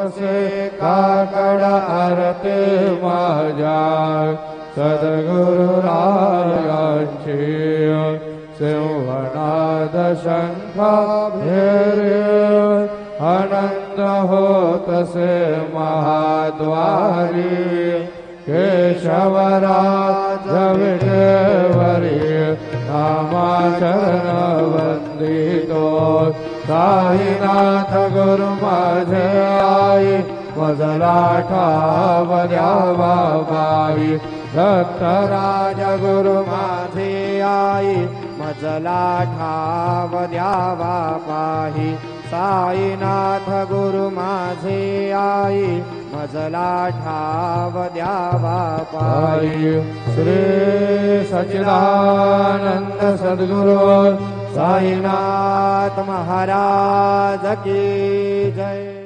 तसे काकड आरती माझ्या सद्गुरुरायांची सिंहनाद शंखाभेरी आनंद होतसे महाद्वारी केशवराज विठेवरी नामाचरण वंदितो साईनाथ गुरु माझे आई मजला ठाव द्यावा बाई दत्तराज गुरु माझे आई मजला ठाव द्यावा पाही साईनाथ गुरु माझे आई मजला ठाव द्यावा पाही श्री सच्चिदानंद सद्गुरु साईनाथ महाराज की जय।